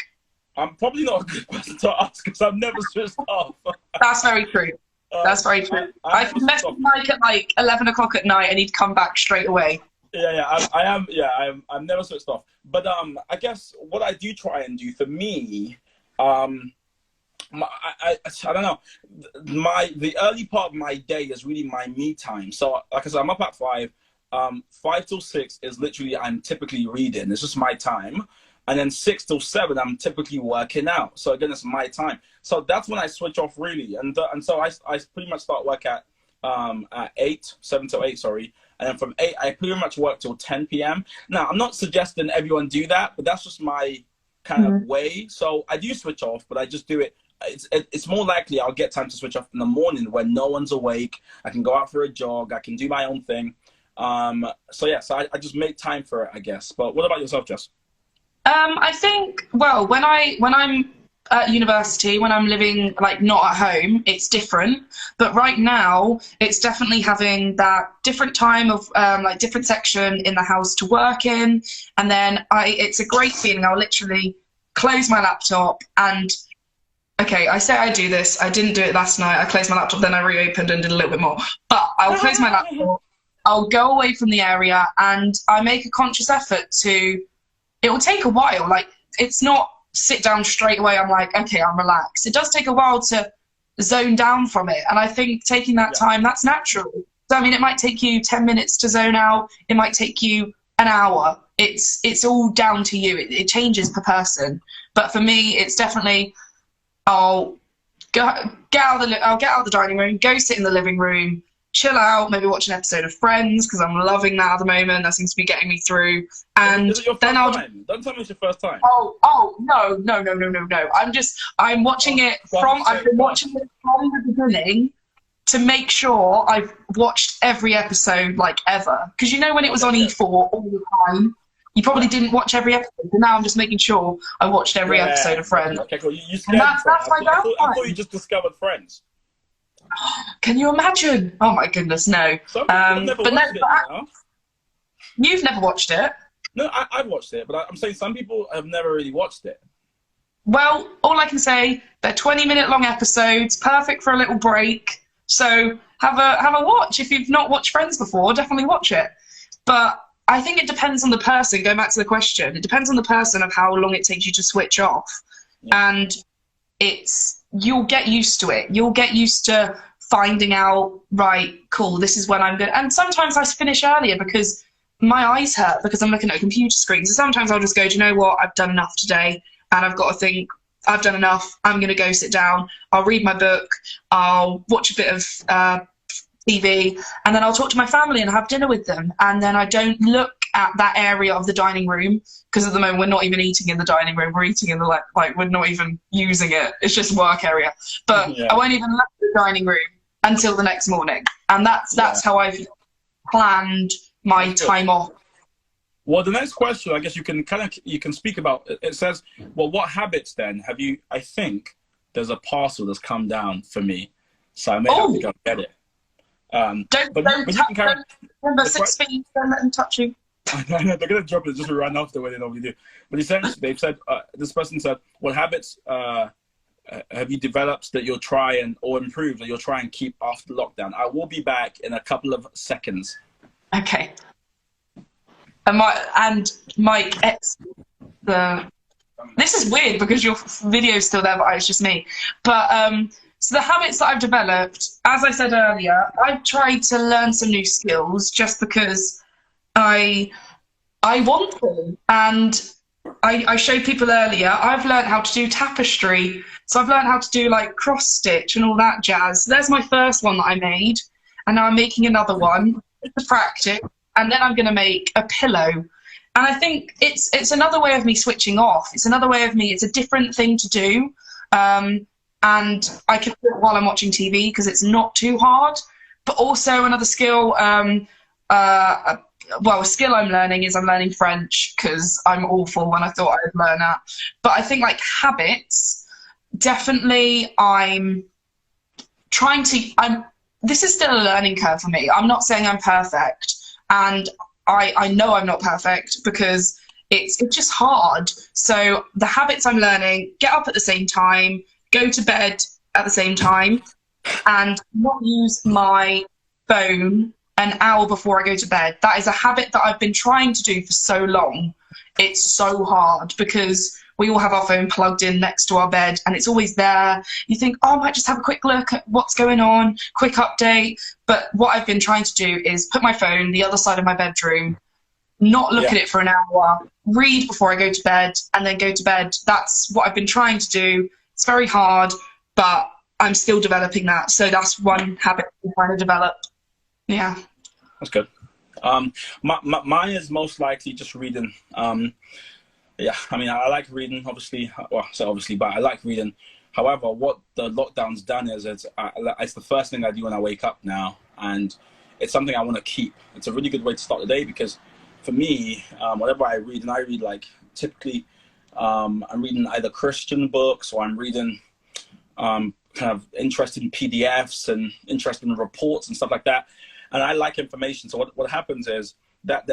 I'm probably not a good person to ask because I've never switched off. That's very true. That's very true. I can message Mike at like 11 o'clock at night and he'd come back straight away. I'm never switched off. But I guess what I do try and do for me, I don't know. The early part of my day is really my me time. So like I said, I'm up at 5. 5 till 6 is literally I'm typically reading. It's just my time. And then 6 till 7, I'm typically working out. So again, it's my time. So that's when I switch off really. And so I pretty much start work at 7 till 8, sorry. And then from 8, I pretty much work till 10 p.m. Now, I'm not suggesting everyone do that, but that's just my kind of way. So I do switch off, but I just do it. It's more likely I'll get time to switch off in the morning when no one's awake. I can go out for a jog. I can do my own thing. So yeah, so I just make time for it, I guess. But what about yourself, Jess? I think, well, when I'm at university, when I'm living like not at home, it's different. But right now, it's definitely having that different time of like different section in the house to work in, and then it's a great feeling. I'll literally close my laptop and, okay, I say I do this. I didn't do it last night. I closed my laptop, then I reopened and did a little bit more. But I'll close my laptop. I'll go away from the area, and I make a conscious effort to. It will take a while. Like, it's not sit down straight away. I'm like, okay, I'm relaxed. It does take a while to zone down from it. And I think taking that time, that's natural. So, I mean, it might take you 10 minutes to zone out. It might take you an hour. It's all down to you. It changes per person. But for me, it's definitely, I'll get out of the dining room, go sit in the living room, chill out, maybe watch an episode of Friends, because I'm loving that at the moment. That seems to be getting me through. And is it your first time? Don't tell me it's your first time. Oh, no. I'm watching it I've been watching it from the beginning to make sure I've watched every episode, like, ever. Because you know when it was on E4 all the time, you probably didn't watch every episode. And now I'm just making sure I watched every episode of Friends. Okay, cool. You scared me. That's my downside. I thought you just discovered Friends. Can you imagine? Oh my goodness, no. You've never watched it? No, I've watched it, but I'm saying some people have never really watched it. Well, all I can say, they're 20-minute long episodes, perfect for a little break. So have a watch. If you've not watched Friends before, definitely watch it. But I think it depends on the person. Going back to the question, it depends on the person of how long it takes you to switch off. Yeah. And you'll get used to it. You'll get used to finding out, right, cool, this is when I'm good. And sometimes I finish earlier because my eyes hurt because I'm looking at a computer screen. So sometimes I'll just go, do you know what? I've done enough today, and I've got to think, I've done enough. I'm going to go sit down. I'll read my book. I'll watch a bit of TV, and then I'll talk to my family and have dinner with them. And then I don't look at that area of the dining room, because at the moment we're not even eating in the dining room. We're eating in the like we're not even using it. It's just work area. But I won't even look at the dining room until the next morning. And that's how I've planned my time off. Well, the next question, I guess you can speak about. It says, well, what habits then have you? I think there's a parcel that's come down for me, so I may have to go get it. Don't touch them. Remember, 6 feet. Don't let them touch you. I know, they're gonna drop it just run off the way they normally do. But essentially, they've said this person said, what habits have you developed that you'll try or improve that you'll try and keep after lockdown? I will be back in a couple of seconds. Okay. And Mike, this is weird because your video's still there, but it's just me. But so the habits that I've developed, as I said earlier, I've tried to learn some new skills just because I want them. And I showed people earlier, I've learned how to do tapestry. So I've learned how to do like cross stitch and all that jazz. So there's my first one that I made. And now I'm making another one to practice. And then I'm going to make a pillow. And I think it's another way of me switching off. It's another way of me. It's a different thing to do. And I can do it while I'm watching TV because it's not too hard. But also another skill, a skill I'm learning is I'm learning French because I'm awful when I thought I'd learn that. But I think like habits, definitely this is still a learning curve for me. I'm not saying I'm perfect. And I know I'm not perfect because it's just hard. So the habits I'm learning, get up at the same time, go to bed at the same time, and not use my phone an hour before I go to bed. That is a habit that I've been trying to do for so long. It's so hard because we all have our phone plugged in next to our bed and it's always there. You think, oh, I might just have a quick look at what's going on, quick update. But what I've been trying to do is put my phone the other side of my bedroom, not look at it for an hour, read before I go to bed, and then go to bed. That's what I've been trying to do. It's very hard, but I'm still developing that. So that's one habit I'm trying to develop. Yeah. That's good. Mine is most likely just reading. Yeah, I mean, I like reading, obviously. Well, I say obviously, but I like reading. However, what the lockdown's done is it's the first thing I do when I wake up now, and it's something I want to keep. It's a really good way to start the day because, for me, whatever I read, and I read like typically, I'm reading either Christian books or I'm reading kind of interesting PDFs and interesting reports and stuff like that, and I like information. So what happens is that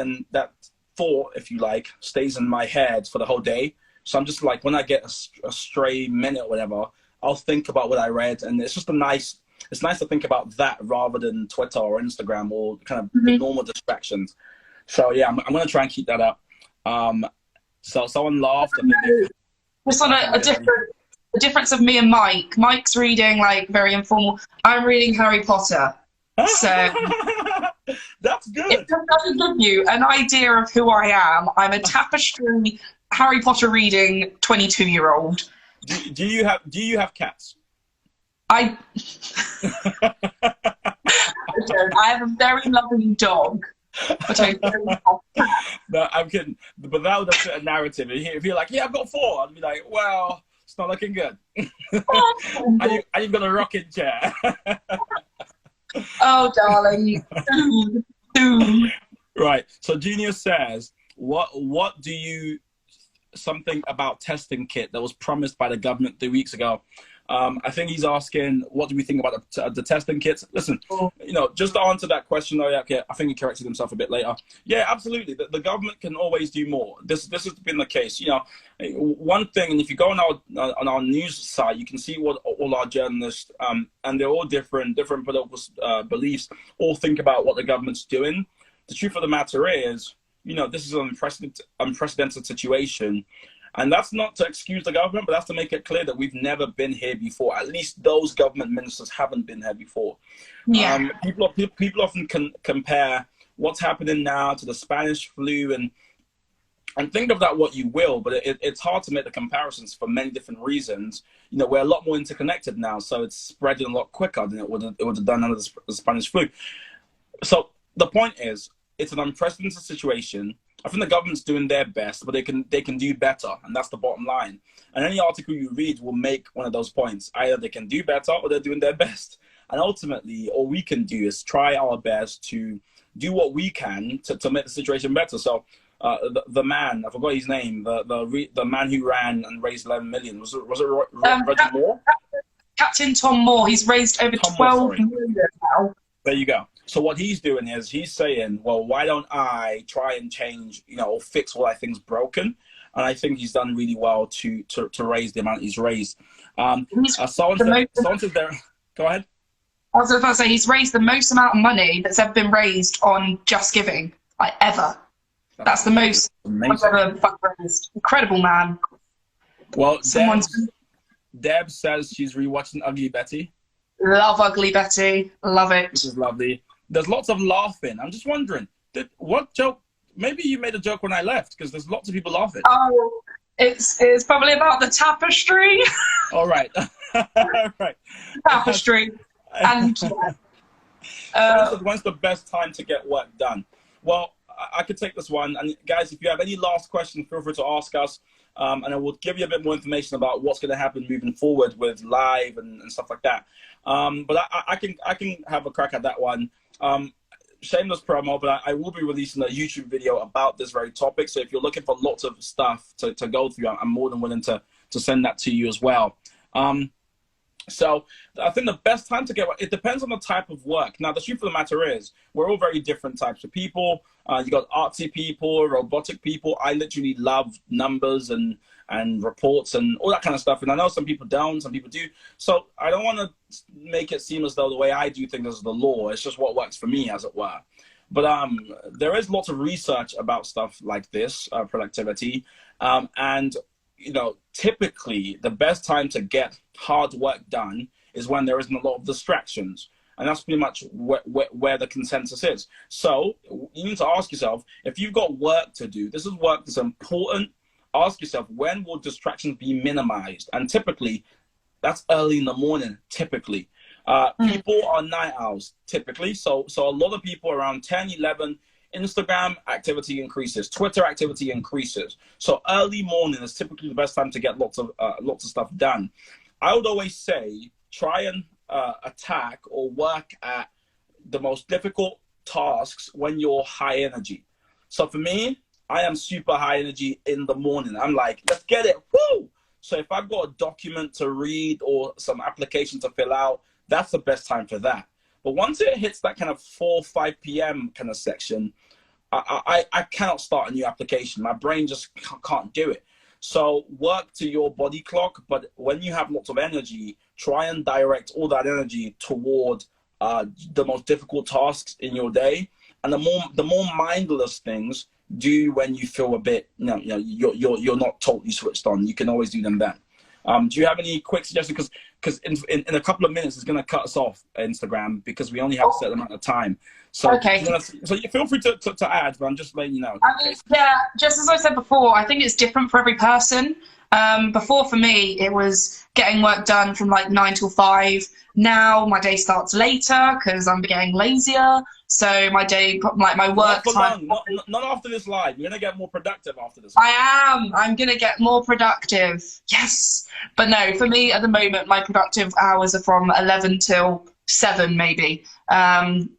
thought, if you like, stays in my head for the whole day. So I'm just like, when I get a stray minute or whatever, I'll think about what I read, and it's just it's nice to think about that rather than Twitter or Instagram or kind of the normal distractions. So yeah, I'm going to try and keep that up. So someone laughed. Just on a difference of me and Mike. Mike's reading like very informal. I'm reading Harry Potter. So that's good. It doesn't give you an idea of who I am. I'm a tapestry Harry Potter reading 22-year-old. Do you have cats? I don't. I have a very loving dog. But I don't have cats. No, I'm kidding. But that would have a narrative. If you're like, yeah, I've got 4, I'd be like, well, it's not looking good. Are you got a rocking chair? Oh, darling. Right. So Junior says, what do you, something about testing kit that was promised by the government 3 weeks ago? I think he's asking, what do we think about the testing kits? Listen, just to answer that question, I think he corrected himself a bit later. Yeah, absolutely. The government can always do more. This has been the case. One thing, and if you go on our news site, you can see what all our journalists, and they're all different political beliefs, all think about what the government's doing. The truth of the matter is, this is an unprecedented situation. And that's not to excuse the government, but that's to make it clear that we've never been here before. At least those government ministers haven't been here before. Yeah. People often compare what's happening now to the Spanish flu, and think of that what you will, but it's hard to make the comparisons for many different reasons. We're a lot more interconnected now, so it's spreading a lot quicker than it would have done under the Spanish flu. So the point is, it's an unprecedented situation. I think the government's doing their best, but they can do better, and that's the bottom line. And any article you read will make one of those points. Either they can do better or they're doing their best. And ultimately, all we can do is try our best to do what we can to make the situation better. So the man, I forgot his name, the man who ran and raised 11 million, was it Roger Moore? Captain Tom Moore. He's raised over 12 million now. There you go. So what he's doing is he's saying, well, why don't I try and change, or fix what I think's broken? And I think he's done really well to raise the amount he's raised. Someone said there. Go ahead. I was about to say, he's raised the most amount of money that's ever been raised on Just Giving, like ever. That's the most I've ever fundraised. Incredible man. Well, Deb says she's rewatching Ugly Betty. Love Ugly Betty. Love it. This is lovely. There's lots of laughing. I'm just wondering, what joke? Maybe you made a joke when I left, because there's lots of people laughing. Oh, it's probably about the tapestry. All right. All right. Tapestry. And when's the best time to get work done? Well, I could take this one. And guys, if you have any last questions, feel free to ask us. And I will give you a bit more information about what's going to happen moving forward with live and stuff like that. But I can have a crack at that one. Shameless promo, but I will be releasing a YouTube video about this very topic. So if you're looking for lots of stuff to go through, I'm more than willing to send that to you as well. So I think the best time to get work, it depends on the type of work. Now, the truth of the matter is, we're all very different types of people. You got artsy people, robotic people. I literally love numbers and reports and all that kind of stuff. And I know some people don't, some people do. So I don't want to make it seem as though the way I do things is the law. It's just what works for me, as it were. But there is lots of research about stuff like this, productivity. And typically the best time to get hard work done is when there isn't a lot of distractions. And that's pretty much where the consensus is. So you need to ask yourself, if you've got work to do, this is work that's important, ask yourself, when will distractions be minimized? And typically, that's early in the morning, typically. People are night owls, typically. So a lot of people around 10, 11 Instagram activity increases, Twitter activity increases. So early morning is typically the best time to get lots of stuff done. I would always say try and attack or work at the most difficult tasks when you're high energy. So for me, I am super high energy in the morning. I'm like, let's get it, woo! So if I've got a document to read or some application to fill out, that's the best time for that. But once it hits that kind of 4, 5 p.m. kind of section, I cannot start a new application. My brain just can't do it. So work to your body clock, but when you have lots of energy, try and direct all that energy toward the most difficult tasks in your day. And the more mindless things, do when you feel a bit, you're not totally switched on. You can always do them then. Do you have any quick suggestions? Because in a couple of minutes, it's going to cut us off, Instagram, because we only have a certain amount of time. So, okay. So you feel free to add, but I'm just letting you know. I mean, yeah, just as I said before, I think it's different for every person. Before, for me, it was getting work done from like 9 till 5. Now my day starts later because I'm getting lazier. So my day, like my work time. Not after this live. You're gonna get more productive after this. I'm gonna get more productive. Yes, but no, for me at the moment, my productive hours are from 11 till 7 maybe,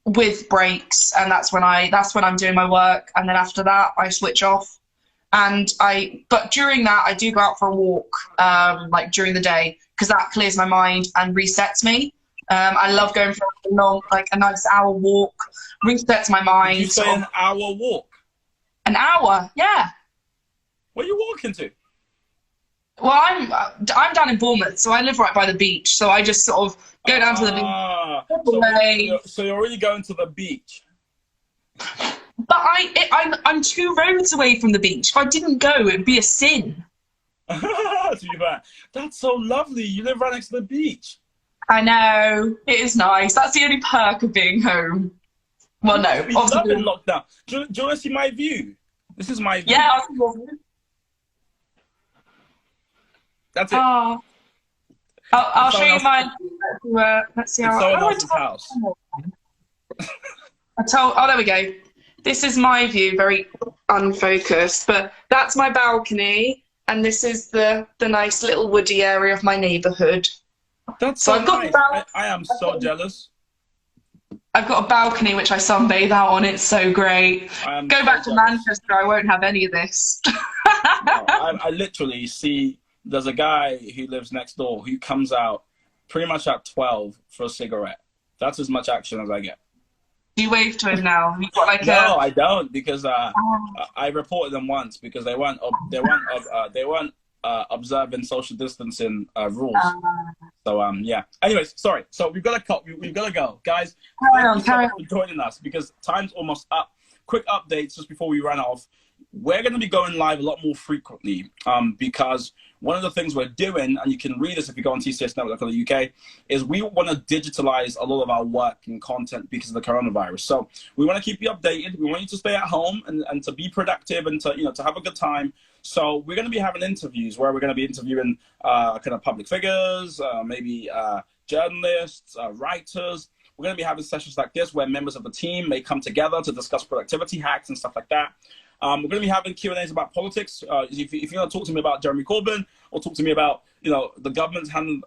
with breaks, and that's when I'm doing my work, and then after that I switch off. But during that I do go out for a walk, like during the day, because that clears my mind and resets me. I love going for a long, like a nice hour walk, resets my mind. You say an hour walk? An hour, yeah. Where are you walking to? Well, I'm down in Bournemouth, so I live right by the beach. So I just sort of go down to the beach. So you're already going to the beach. But I'm 2 roads away from the beach. If I didn't go, it'd be a sin. That's so lovely. You live right next to the beach. I know, it is nice. That's the only perk of being home. Well, no, obviously in lockdown. Do you want to see my view? This is my view. Yeah, that's it. I'll show you mine. Let's see how. Someone else's house. Oh, there we go. This is my view, very unfocused, but that's my balcony, and this is the nice little woody area of my neighbourhood. That's so nice. I am so jealous. I've got a balcony which I sunbathe out on. It's so great. Go back to Manchester, I won't have any of this. No, I literally see there's a guy who lives next door who comes out pretty much at 12 for a cigarette. That's as much action as I get. Do you wave to him now? You've got like no, I don't, because I reported them once because they weren't observing social distancing rules. So yeah. Anyways, sorry. So we've got to go, guys. Thank you so much for joining us, because time's almost up. Quick updates just before we run off. We're going to be going live a lot more frequently, because one of the things we're doing, and you can read this if you go on TCS Network in the UK, is we want to digitalize a lot of our work and content because of the coronavirus. So we want to keep you updated. We want you to stay at home and to be productive and to have a good time. So we're going to be having interviews where we're going to be interviewing kind of public figures, maybe journalists, writers. We're going to be having sessions like this where members of the team may come together to discuss productivity hacks and stuff like that. We're going to be having Q&As about politics. If you want to talk to me about Jeremy Corbyn or talk to me about the government's handling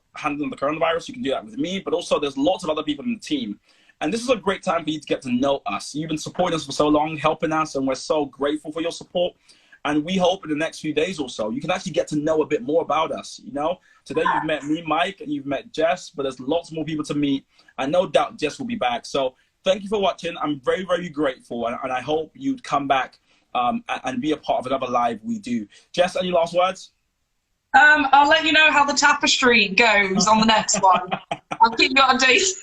the coronavirus, you can do that with me. But also there's lots of other people in the team. And this is a great time for you to get to know us. You've been supporting us for so long, helping us, and we're so grateful for your support. And we hope in the next few days or so, you can actually get to know a bit more about us. Today you've met me, Mike, and you've met Jess, but there's lots more people to meet. And no doubt Jess will be back. So thank you for watching. I'm very, very grateful. And I hope you'd come back and be a part of another live we do. Jess, any last words? I'll let you know how the tapestry goes on the next one. I'll keep you updated.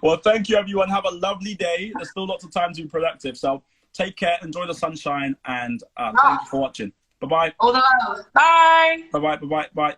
Well, thank you, everyone. Have a lovely day. There's still lots of time to be productive. So take care, enjoy the sunshine, and thank you for watching. Bye-bye. All the love. Bye. Bye-bye, bye-bye, bye.